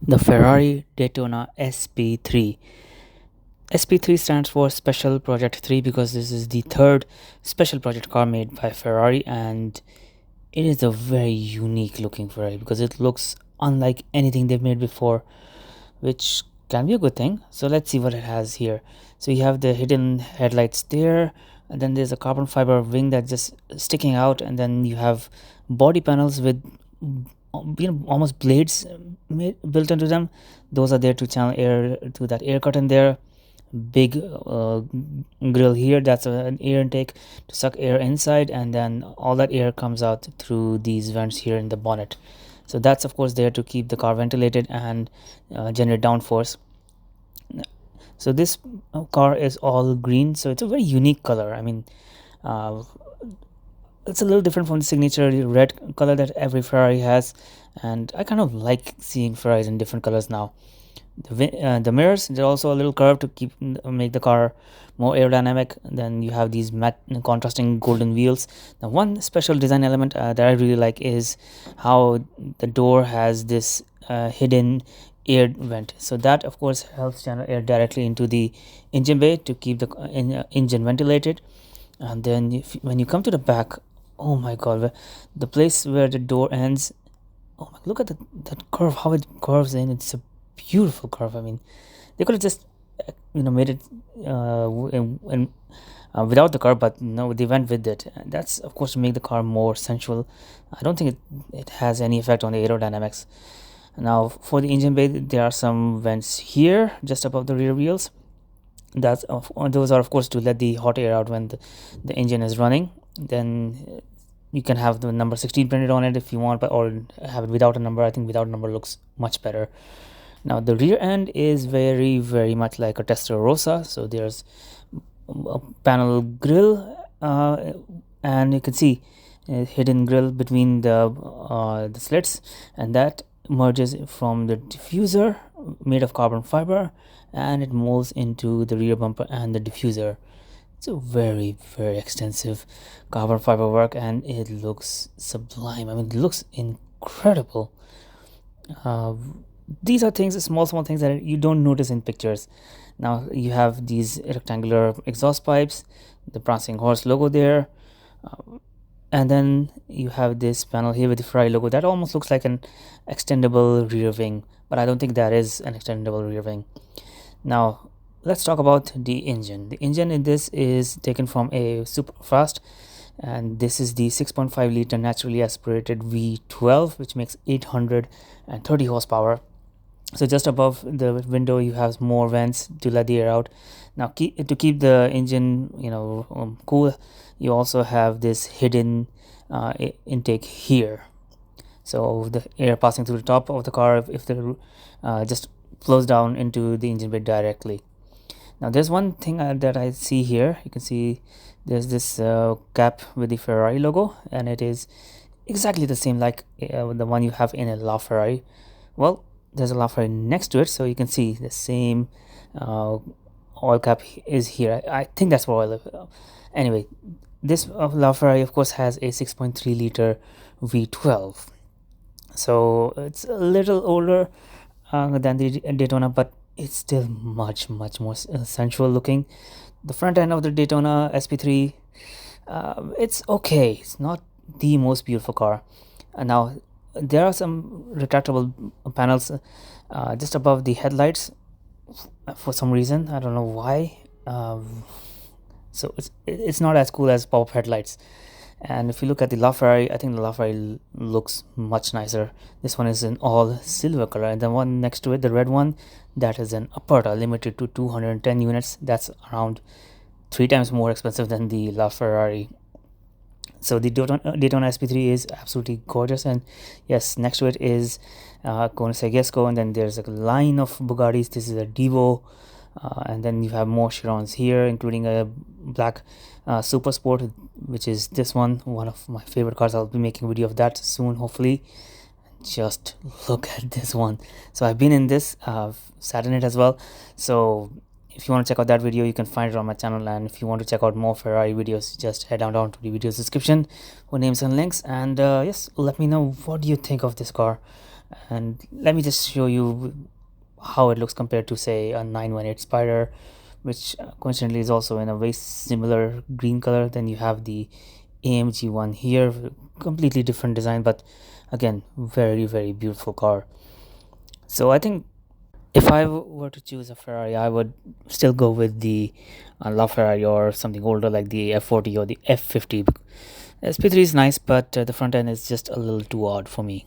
The Ferrari Daytona SP3. SP3 stands for Special Project 3 because this is the third special project car made by Ferrari, and it is a very unique looking Ferrari because it looks unlike anything they've made before, which can be a good thing. So let's see what it has here. So you have the hidden headlights there, and then there's a carbon fiber wing that's just sticking out, and then you have body panels with almost blades built into them. Those are there to channel air to that air curtain there. Big grill here, that's an air intake to suck air inside, and then all that air comes out through these vents here in the bonnet. So that's of course there to keep the car ventilated and generate downforce. So this car is all green, so it's a very unique color. I mean, uh, it's a little different from the signature red color that every Ferrari has, and I kind of like seeing Ferraris in different colors now. The mirrors, they're also a little curved to make the car more aerodynamic. Then you have these matte contrasting golden wheels. Now one special design element that I really like is how the door has this hidden air vent, so that of course helps channel air directly into the engine bay to keep the engine ventilated. And then when you come to the back, oh my god, the place where the door ends, oh my, look at that curve, how it curves in. It's a beautiful curve. I mean, they could have just made it without the curve, but no, they went with it. And that's of course to make the car more sensual. I don't think it has any effect on the aerodynamics. Now for the engine bay, there are some vents here just above the rear wheels. Those are of course to let the hot air out when the engine is running. Then you can have the number 16 printed on it if you want, but or have it without a number. I think without a number looks much better. Now the rear end is very much like a Testarossa. So there's a panel grill, and you can see a hidden grill between the slits, and that merges from the diffuser made of carbon fiber, and it molds into the rear bumper and the diffuser. It's a very extensive carbon fiber work, and it looks sublime. I mean, it looks incredible. uh, these are things, small things that you don't notice in pictures. Now you have these rectangular exhaust pipes, the prancing horse logo there, and then you have this panel here with the Ferrari logo that almost looks like an extendable rear wing, but I don't think that is an extendable rear wing. Now let's talk about the engine. The engine in this is taken from a super fast, and this is the 6.5 liter naturally aspirated V12, which makes 830 horsepower. So just above the window you have more vents to let the air out. Now to keep the engine cool, you also have this hidden intake here, so the air passing through the top of the car, if the just flows down into the engine bay directly. Now there's one thing that I see here. You can see there's this cap with the Ferrari logo, and it is exactly the same like the one you have in a LaFerrari. Well, there's a LaFerrari next to it, so you can see the same oil cap is here. I think that's for oil. Anyway, this LaFerrari of course has a 6.3 liter V12, so it's a little older than the Daytona, but it's still much more sensual looking. The front end of the Daytona SP3, it's okay. It's not the most beautiful car. Now there are some retractable panels just above the headlights for some reason. I don't know why. So it's not as cool as pop-up headlights. And if you look at the LaFerrari, I think the LaFerrari looks much nicer. This one is in all silver color, and the one next to it, the red one, that is an Aperta limited to 210 units. That's around 3 times more expensive than the LaFerrari. So the Daytona SP3 is absolutely gorgeous, and yes, next to it is Koenigsegg, and then there's a line of Bugattis. This is a Devo, and then you have more Chirons here, including a black Super Sport, which is this one of my favorite cars. I'll be making a video of that soon, hopefully. Just look at this one. So I've been in this, sat in it as well. So if you want to check out that video, you can find it on my channel, and if you want to check out more Ferrari videos, just head down to the video description for names and links. And yes, let me know what do you think of this car, And let me just show you how it looks compared to, say, a 918 Spider, which coincidentally is also in a very similar green color. Then you have the AMG one here, completely different design, but again, very beautiful car. So I think if I were to choose a Ferrari, I would still go with the LaFerrari or something older like the F40 or the F50. SP3 is nice, but the front end is just a little too odd for me.